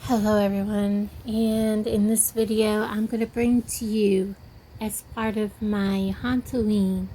Hello everyone, and in this video I'm going to bring to you, as part of my HAUNTOWEEN,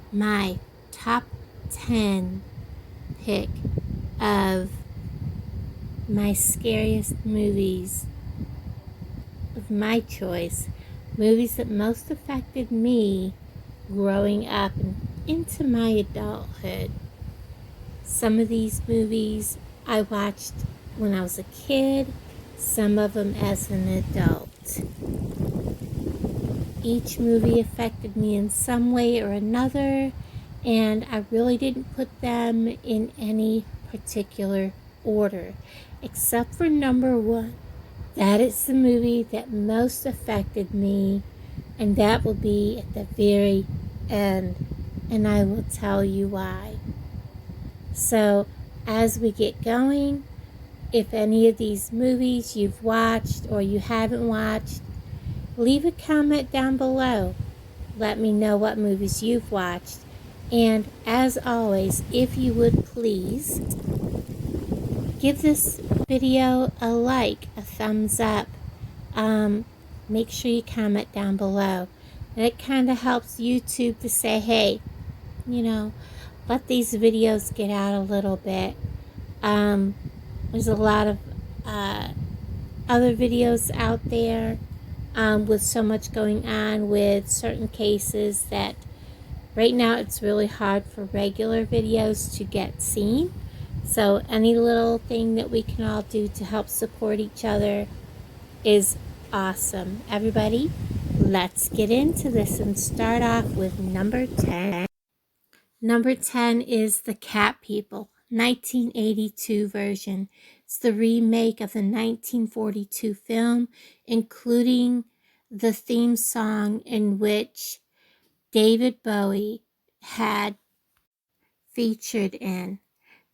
my top 10 pick of my scariest movies of my choice. Movies that most affected me growing up and into my adulthood. Some of these movies I watched when I was a kid, some of them as an adult. Each movie affected me in some way or another, and I really didn't put them in any particular order, except for number one. That is the movie that most affected me, and that will be at the very end, and I will tell you why. So, as we get going, if any of these movies you've watched or you haven't watched, leave a comment down below. Let me know what movies you've watched. And as always, if you would please, give this video a like, a thumbs up. Make sure you comment down below. And it kind of helps YouTube to say, hey, let these videos get out a little bit. There's a lot of other videos out there with so much going on with certain cases that right now it's really hard for regular videos to get seen. So any little thing that we can all do to help support each other is awesome. Everybody, let's get into this and start off with number 10. Number 10 is The Cat People, 1982 version. It's the remake of the 1942 film, including the theme song in which David Bowie had featured in.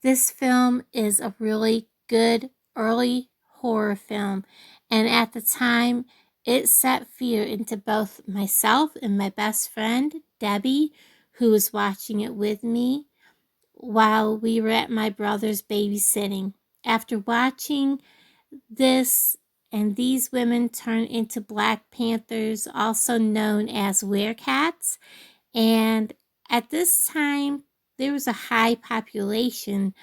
This film is a really good early horror film, and at the time it set fear into both myself and my best friend Debbie, who was watching it with me while we were at my brother's babysitting. After watching this, and these women turn into Black Panthers, also known as werecats, and at this time there was a high population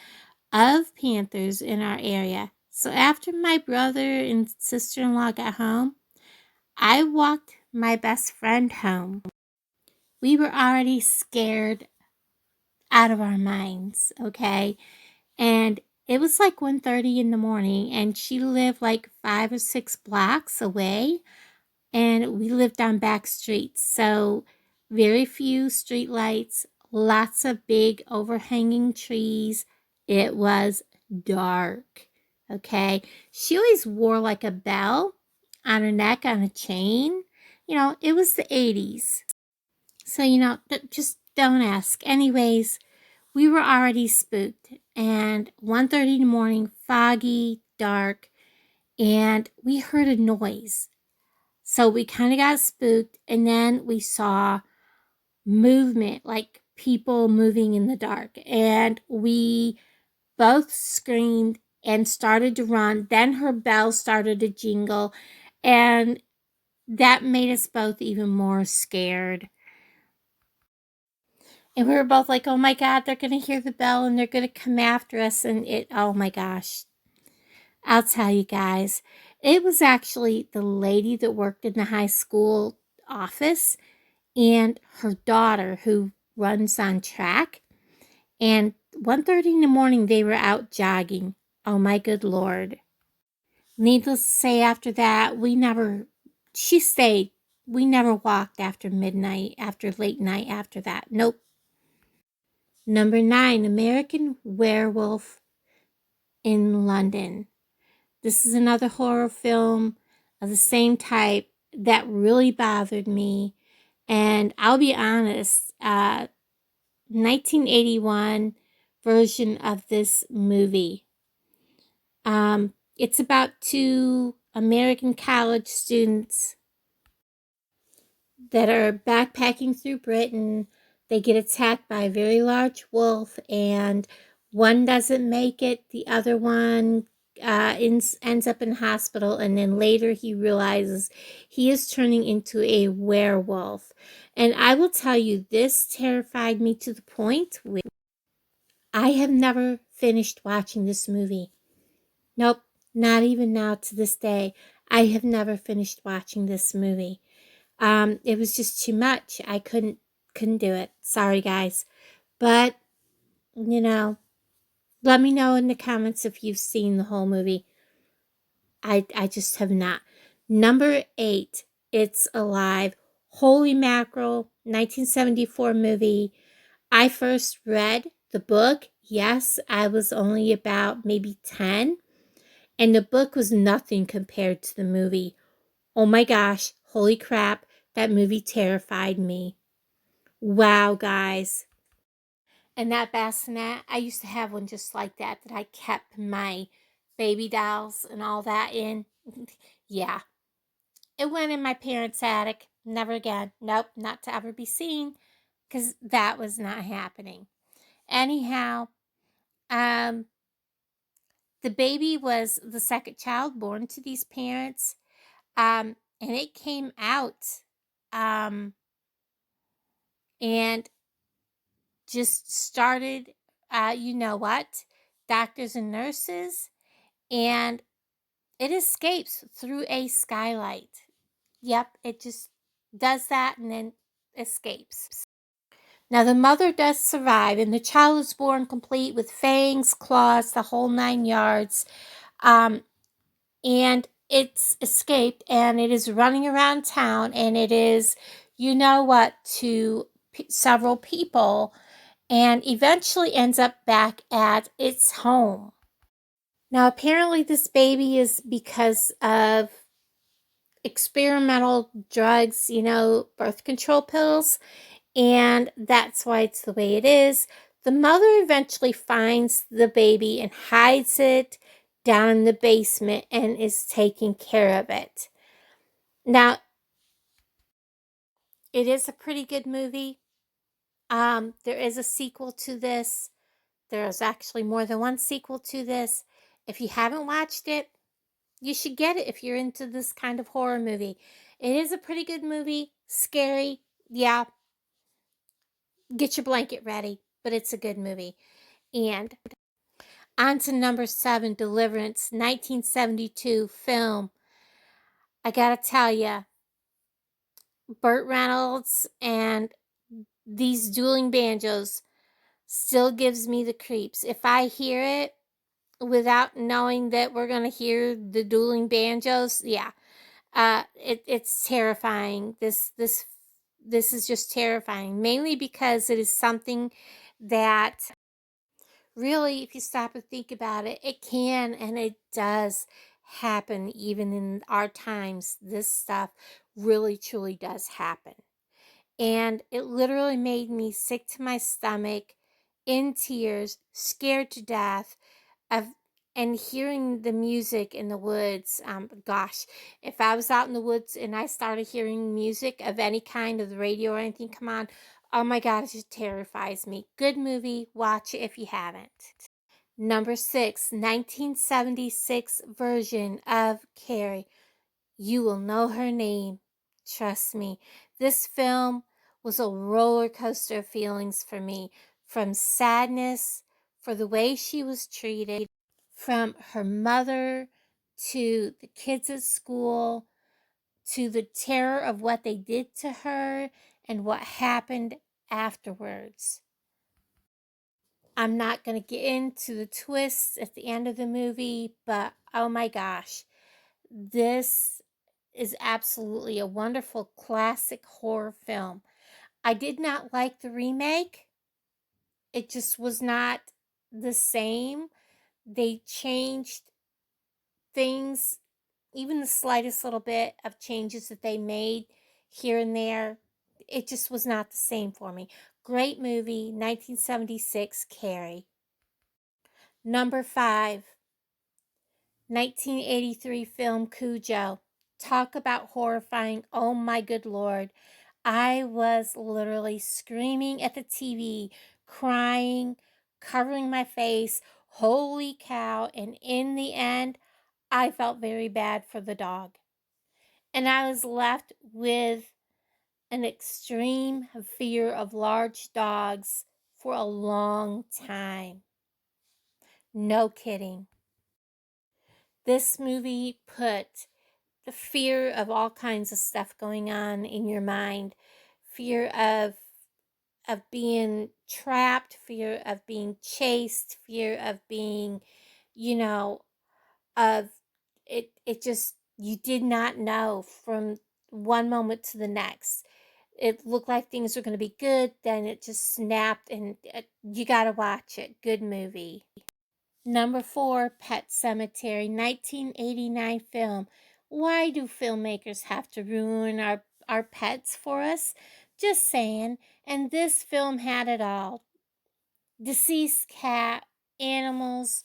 of panthers in our area. So after my brother and sister-in-law got home, I walked my best friend home. We were already scared out of our minds, okay? And it was like 1:30 in the morning, and she lived like 5 or 6 blocks away, and we lived on back streets, so very few street lights, lots of big overhanging trees. It was dark, okay? She always wore like a bell on her neck on a chain. It was the 80s. So, just don't ask. Anyways, we were already spooked, and 1:30 in the morning, foggy, dark, and we heard a noise. So we kind of got spooked, and then we saw movement, like people moving in the dark, and we both screamed and started to run. Then her bell started to jingle, and that made us both even more scared. And we were both like, oh my God, they're going to hear the bell and they're going to come after us. And oh my gosh, I'll tell you guys, it was actually the lady that worked in the high school office and her daughter who runs on track. And 1:30 in the morning, they were out jogging. Oh my good Lord. Needless to say, after that, she stayed. We never walked after midnight, after late night after that. Nope. Number 9, American Werewolf in London. This is another horror film of the same type that really bothered me. And I'll be honest, 1981 version of this movie. It's about 2 American college students that are backpacking through Britain. They get attacked by a very large wolf, and one doesn't make it. The other one ends up in hospital, and then later he realizes he is turning into a werewolf. And I will tell you, this terrified me to the point where I have never finished watching this movie. Nope, not even now to this day. I have never finished watching this movie. It was just too much. I couldn't do it. Sorry, guys. But, you know, let me know in the comments if you've seen the whole movie. I just have not. Number 8, It's Alive. Holy mackerel, 1974 movie. I first read the book. Yes, I was only about maybe 10. And the book was nothing compared to the movie. Oh my gosh, holy crap, that movie terrified me. Wow, guys. And that bassinet, I used to have one just like that I kept my baby dolls and all that in. Yeah, it went in my parents' attic. Never again. Nope, not to ever be seen, because that was not happening. Anyhow, um, the baby was the second child born to these parents, and it came out, and just started, you know what, doctors and nurses, and it escapes through a skylight. Yep, it just does that and then escapes. Now, the mother does survive, and the child is born complete with fangs, claws, the whole 9 yards. Um, and it's escaped, and it is running around town, and it is, you know what, to several people, and eventually ends up back at its home. Now, apparently, this baby is because of experimental drugs, birth control pills, and that's why it's the way it is. The mother eventually finds the baby and hides it down in the basement and is taking care of it. Now, it is a pretty good movie. There is a sequel to this. There is actually more than one sequel to this. If you haven't watched it, you should get it if you're into this kind of horror movie. It is a pretty good movie. Scary. Yeah. Get your blanket ready. But it's a good movie. And on to number 7, Deliverance, 1972 film. I gotta tell you, Burt Reynolds and these dueling banjos still gives me the creeps. If I hear it without knowing that we're gonna hear the dueling banjos, yeah, it's terrifying. This is just terrifying, mainly because it is something that really, if you stop and think about it, it can and it does happen even in our times. This stuff really truly does happen. And it literally made me sick to my stomach, in tears, scared to death of and hearing the music in the woods. Gosh, if I was out in the woods and I started hearing music of any kind, of the radio or anything come on, oh my God, it just terrifies me. Good movie. Watch it if you haven't. Number 6, 1976 version of Carrie. You will know her name. Trust me. This film was a roller coaster of feelings for me, from sadness for the way she was treated, from her mother to the kids at school, to the terror of what they did to her and what happened afterwards. I'm not going to get into the twists at the end of the movie, but oh my gosh, this is absolutely a wonderful classic horror film. I did not like the remake. It just was not the same. They changed things, even the slightest little bit of changes that they made here and there. It just was not the same for me. Great movie, 1976, Carrie. Number 5, 1983 film Cujo. Talk about horrifying. Oh my good Lord. I was literally screaming at the TV, crying, covering my face, Holy cow. And in the end, I felt very bad for the dog. And I was left with an extreme fear of large dogs for a long time. No kidding. This movie put the fear of all kinds of stuff going on in your mind. Fear of being trapped, fear of being chased, fear of being, you know, of it just you did not know from one moment to the next. It looked like things were going to be good, then it just snapped, and you got to watch it. Good movie. Number 4, Pet Sematary, 1989 film. Why do filmmakers have to ruin our pets for us? Just saying. And this film had it all. Deceased cat, animals,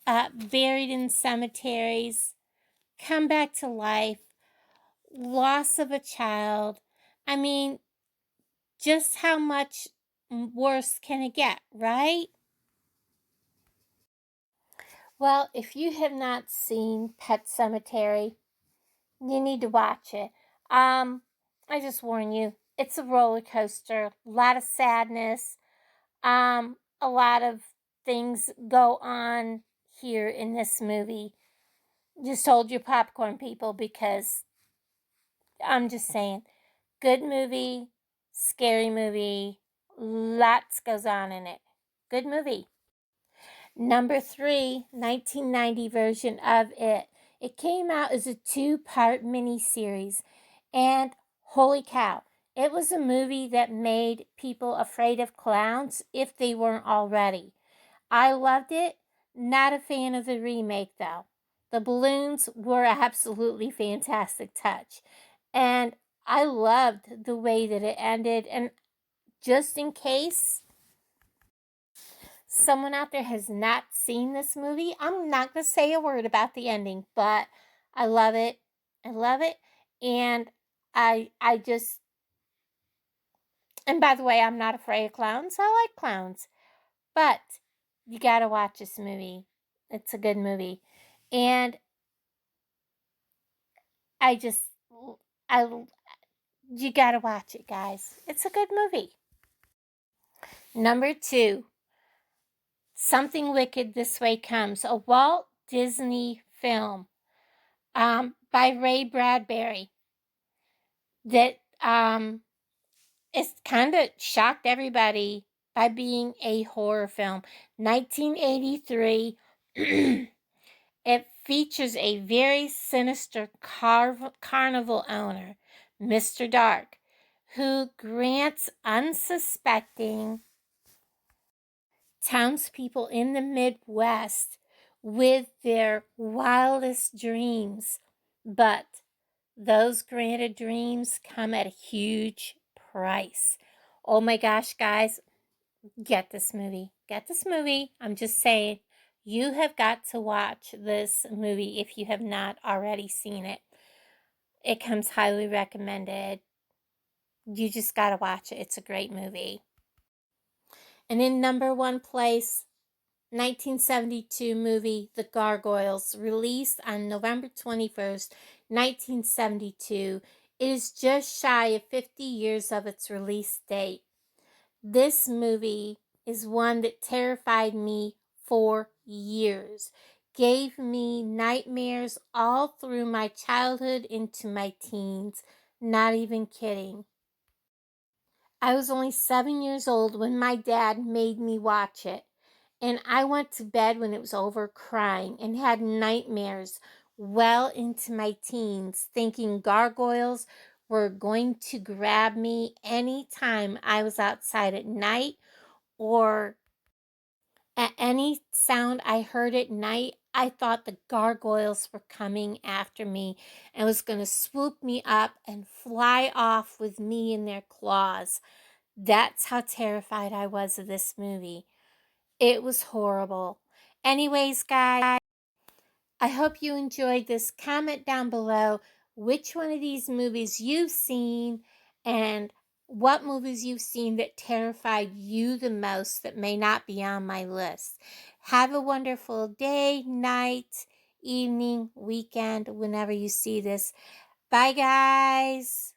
buried in cemeteries, come back to life, loss of a child. I mean, just how much worse can it get, right? Well, if you have not seen Pet Sematary, you need to watch it. I just warn you, it's a roller coaster, a lot of sadness, a lot of things go on here in this movie. Just hold your popcorn, people, because I'm just saying, good movie, scary movie, lots goes on in it. Good movie. Number 3, 1990 version of it. It came out as a 2-part miniseries, and holy cow, it was a movie that made people afraid of clowns if they weren't already. I loved it. Not a fan of the remake, though. The balloons were absolutely fantastic touch, and I loved the way that it ended. And just in case someone out there has not seen this movie, I'm not going to say a word about the ending, but I love it. I love it. And I just, and by the way, I'm not afraid of clowns. I like clowns. But you got to watch this movie. It's a good movie. And I just, I, you got to watch it, guys. It's a good movie. Number 2, Something Wicked This Way Comes, a Walt Disney film by Ray Bradbury that it's kind of shocked everybody by being a horror film. 1983. It features a very sinister carnival owner, Mr. Dark, who grants unsuspecting townspeople in the Midwest with their wildest dreams. But those granted dreams come at a huge price. Oh my gosh, guys, get this movie. Get this movie. I'm just saying, you have got to watch this movie if you have not already seen it. It comes highly recommended. You just got to watch it. It's a great movie. And in number 1 place, 1972 movie The Gargoyles, released on November 21st, 1972. It is just shy of 50 years of its release date. This movie is one that terrified me for years, gave me nightmares all through my childhood into my teens. Not even kidding. I was only 7 years old when my dad made me watch it. And I went to bed when it was over crying and had nightmares well into my teens, thinking gargoyles were going to grab me anytime I was outside at night, or at any sound I heard at night. I thought the gargoyles were coming after me and was going to swoop me up and fly off with me in their claws. That's how terrified I was of this movie. It was horrible. Anyways, guys, I hope you enjoyed this. Comment down below which one of these movies you've seen and what movies you've seen that terrified you the most that may not be on my list. Have a wonderful day, night, evening, weekend, whenever you see this. Bye, guys.